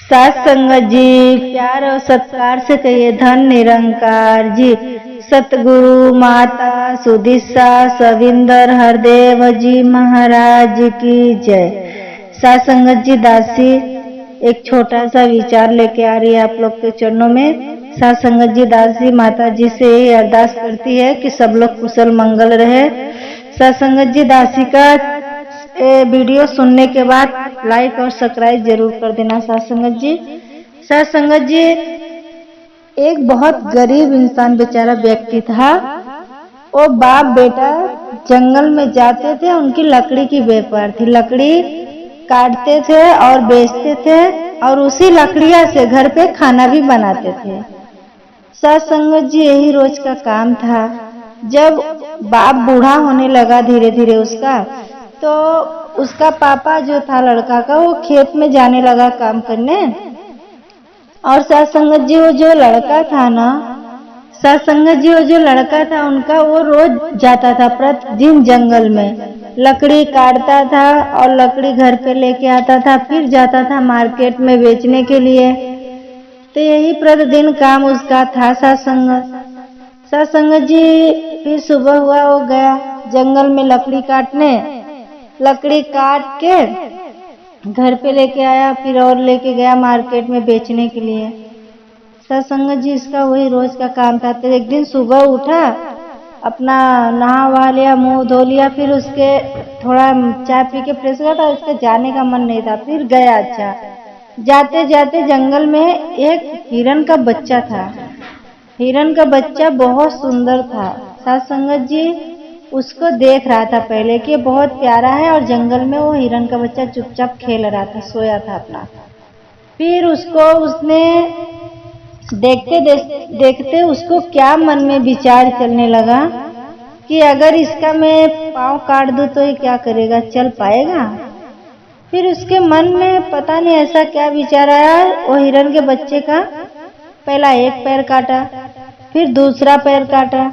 सात संगत जी, प्यार और सत्कार से कहिए धन निरंकार जी। सतगुरु माता सुदिशा सविंदर हरदेव जी महाराज की जय। सात संगत जी, दासी एक छोटा सा विचार लेके आ रही है आप लोग के चरणों में। सात संगत जी, दासी माता जी से यही अरदास करती है कि सब लोग कुशल मंगल रहे। सात संगत जी, दासी का वीडियो सुनने के बाद लाइक और सब्सक्राइब जरूर कर देना। सात संगत जी, सात संगत जी, एक बहुत गरीब इंसान बेचारा व्यक्ति था। वो बाप बेटा जंगल में जाते थे, उनकी लकड़ी की व्यापार थी। लकड़ी काटते थे और बेचते थे और उसी लकड़ियां से घर पे खाना भी बनाते थे। सात संगत जी, यही रोज का काम था। जब बाप बूढ़ा होने लगा धीरे धीरे उसका, तो उसका पापा जो था लड़का का, वो खेत में जाने लगा काम करने। और सात संगत जी, वो जो लड़का था ना, सात संगत जी, वो जो लड़का था उनका, वो रोज जाता था प्रतिदिन जंगल में, लकड़ी काटता था और लकड़ी घर पे लेके आता था, फिर जाता था मार्केट में बेचने के लिए। तो यही प्रतिदिन काम उसका था। सात संगत जी, फिर सुबह हुआ, वो गया जंगल में लकड़ी काटने। लकड़ी काट के घर पे लेके आया, फिर और लेके गया मार्केट में बेचने के लिए। सात संगत जी, इसका वही रोज का काम था। तो एक दिन सुबह उठा, अपना नहा वहा लिया, मुंह धो लिया, फिर उसके थोड़ा चाय पी के फ्रेश हुआ था। उसके जाने का मन नहीं था, फिर गया। अच्छा, जाते जाते जंगल में एक हिरन का बच्चा था। हिरन का बच्चा बहुत सुंदर था। सात संगत जी, उसको देख रहा था पहले कि बहुत प्यारा है, और जंगल में वो हिरन का बच्चा चुपचाप खेल रहा था, सोया था अपना। फिर उसने देखते देखते उसको क्या मन में विचार चलने लगा कि अगर इसका मैं पाँव काट दूं तो ये क्या करेगा, चल पाएगा। फिर उसके मन में पता नहीं ऐसा क्या विचार आया, वो हिरन के बच्चे का पहला एक पैर काटा, फिर दूसरा पैर काटा,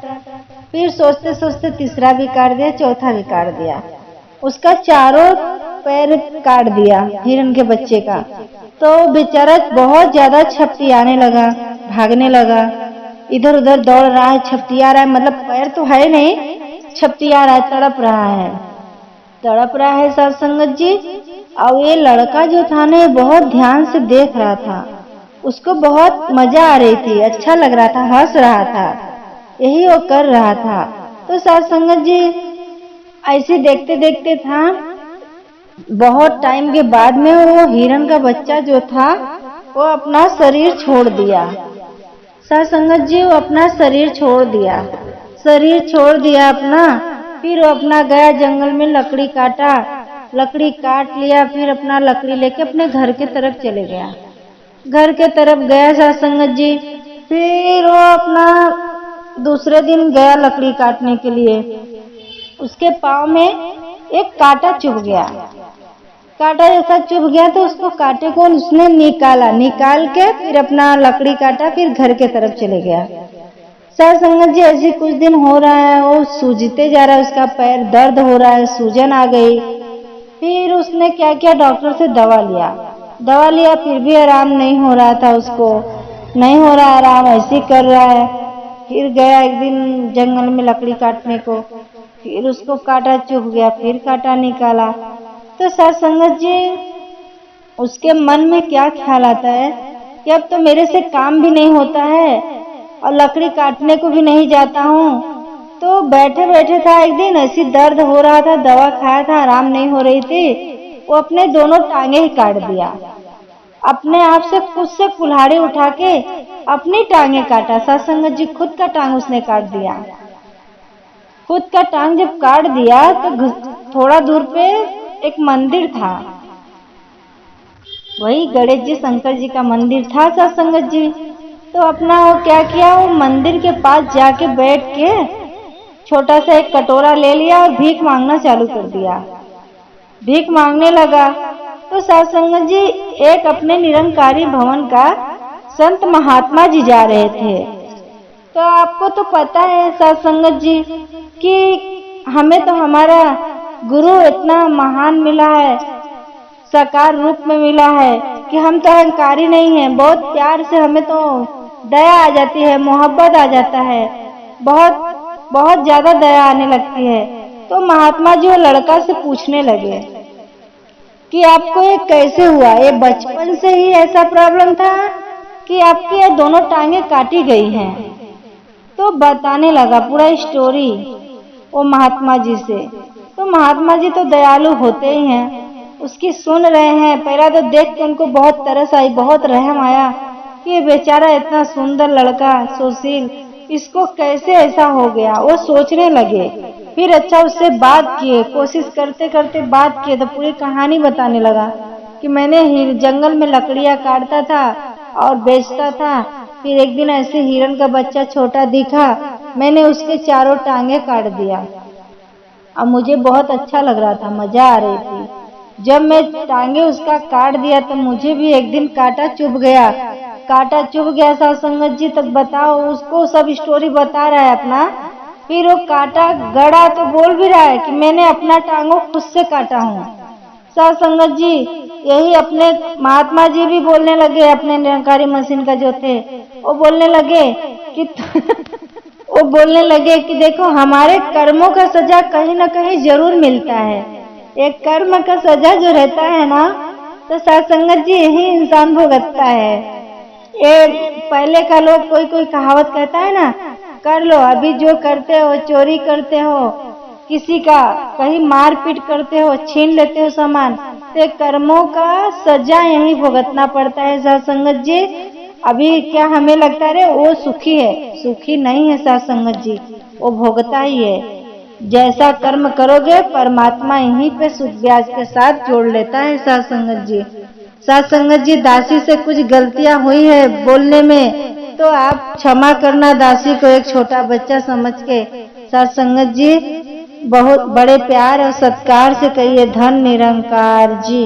फिर सोचते सोचते तीसरा भी काट दिया, चौथा भी काट दिया। उसका चारों पैर काट दिया हिरन के बच्चे का। तो बेचारा बहुत ज्यादा छपटियाने लगा, भागने लगा, इधर उधर दौड़ रहा है, छपटिया रहा है, मतलब पैर तो है नहीं, छपटिया रहा है, तड़प रहा है, तड़प रहा है। सात संगत जी, और ये लड़का जो था ना, बहुत ध्यान से देख रहा था, उसको बहुत मजा आ रही थी, अच्छा लग रहा था, हंस रहा था, यही वो कर रहा था। तो सात संगत जी, ऐसे देखते देखते था, बहुत टाइम के बाद में वो हिरन का बच्चा जो था, वो अपना शरीर छोड़ दिया। सात संगत जी, वो अपना शरीर छोड़ दिया, शरीर छोड़ दिया अपना। फिर वो अपना गया जंगल में, लकड़ी काटा, लकड़ी काट लिया, फिर अपना लकड़ी लेके अपने घर के तरफ चले गया, घर के तरफ गया। सात संगत जी, फिर वो अपना दूसरे दिन गया लकड़ी काटने के लिए। उसके पाँव में एक कांटा चुभ गया, कांटा जैसा चुभ गया, तो उसको कांटे को उसने निकाला, निकाल के फिर अपना लकड़ी काटा, फिर घर के तरफ चले गया। सात संगत जी, ऐसे कुछ दिन हो रहा है, वो सूजते जा रहा है, उसका पैर दर्द हो रहा है, सूजन आ गई। फिर उसने क्या किया, डॉक्टर से दवा लिया, फिर भी आराम नहीं हो रहा था, उसको नहीं हो रहा आराम, ऐसे कर रहा है। फिर गया एक दिन जंगल में लकड़ी काटने को, फिर उसको कांटा चुभ गया, फिर कांटा निकाला। तो सात संगत जी, उसके मन में क्या ख्याल आता है कि अब तो मेरे से काम भी नहीं होता है और लकड़ी काटने को भी नहीं जाता हूँ। तो बैठे बैठे था, एक दिन ऐसी दर्द हो रहा था, दवा खाया था, आराम नहीं हो रही थी, वो अपने दोनों टांगे ही काट दिया, अपने आप से खुद से कुल्हाड़ी उठा के अपनी टांगे काटा। सात संगत जी, खुद का टांग उसने काट दिया। खुद का टांग जब काट दिया, तो थोड़ा दूर पे एक मंदिर था, वही गणेश जी शंकर जी का मंदिर था। सात संगत जी, तो अपना वो क्या किया, वो मंदिर के पास जाके बैठ के छोटा सा एक कटोरा ले लिया और भीख मांगना चालू कर दिया, भीख मांगने लगा। तो सात संगत जी, एक अपने निरंकारी भवन का संत महात्मा जी जा रहे थे। तो आपको तो पता है सात संगत जी कि हमें तो हमारा गुरु इतना महान मिला है, साकार रूप में मिला है, कि हम तो अहंकारी नहीं हैं, बहुत प्यार से हमें तो दया आ जाती है, मोहब्बत आ जाता है, बहुत बहुत ज्यादा दया आने लगती है। तो महात्मा जी वो लड़का से पूछने लगे कि आपको ये कैसे हुआ, ये बचपन से ही ऐसा प्रॉब्लम था कि आपकी ये दोनों टांगे काटी गई हैं। तो बताने लगा पूरा स्टोरी वो महात्मा जी से। तो महात्मा जी तो दयालु होते ही हैं, उसकी सुन रहे हैं। पहला तो देख के उनको बहुत तरस आई, बहुत रहम आया कि ये बेचारा इतना सुंदर लड़का, सुशील, इसको कैसे ऐसा हो गया। वो सोचने लगे, फिर अच्छा उससे बात किए, कोशिश करते करते बात किए तो पूरी कहानी बताने लगा कि मैंने जंगल में लकड़ियां काटता था और बेचता था। फिर एक दिन ऐसे हिरन का बच्चा छोटा दिखा, मैंने उसके चारों टांगे काट दिया। अब मुझे बहुत अच्छा लग रहा था, मजा आ रही थी। जब मैं टांगे उसका काट दिया तो मुझे भी एक दिन कांटा चुभ गया। कांटा चुभ गया साथ संगत जी, तक बताओ, उसको सब स्टोरी बता रहा है अपना। फिर वो कांटा गड़ा तो बोल भी रहा है कि मैंने अपना टांगों खुद से काटा हूँ। साथ संगत जी, यही अपने महात्मा जी भी बोलने लगे, अपने निरंकारी मशीन का जो थे, वो बोलने लगे कि वो बोलने लगे कि देखो हमारे कर्मों का सजा कहीं ना कहीं जरूर मिलता है। एक कर्म का सजा जो रहता है ना, तो साथ संगत जी यही इंसान भुगतता है। ये पहले का लोग कोई कोई कहावत कहता है ना, कर लो अभी जो करते हो, चोरी करते हो, किसी का कहीं मारपीट करते हो, छीन लेते हो सामान, तो कर्मों का सजा यही भुगतना पड़ता है। साथ संगत जी अभी क्या हमें लगता है वो सुखी है, सुखी नहीं है साथ संगत जी, वो भोगता ही है। जैसा कर्म करोगे परमात्मा यहीं पे सुख ब्याज के साथ जोड़ लेता है। साथ संगत जी, साथ संगत जी, दासी से कुछ गलतियां हुई है बोलने में तो आप क्षमा करना दासी को एक छोटा बच्चा समझ के। साथ संगत जी बहुत बड़े प्यार और सत्कार से कहिए धन निरंकार जी।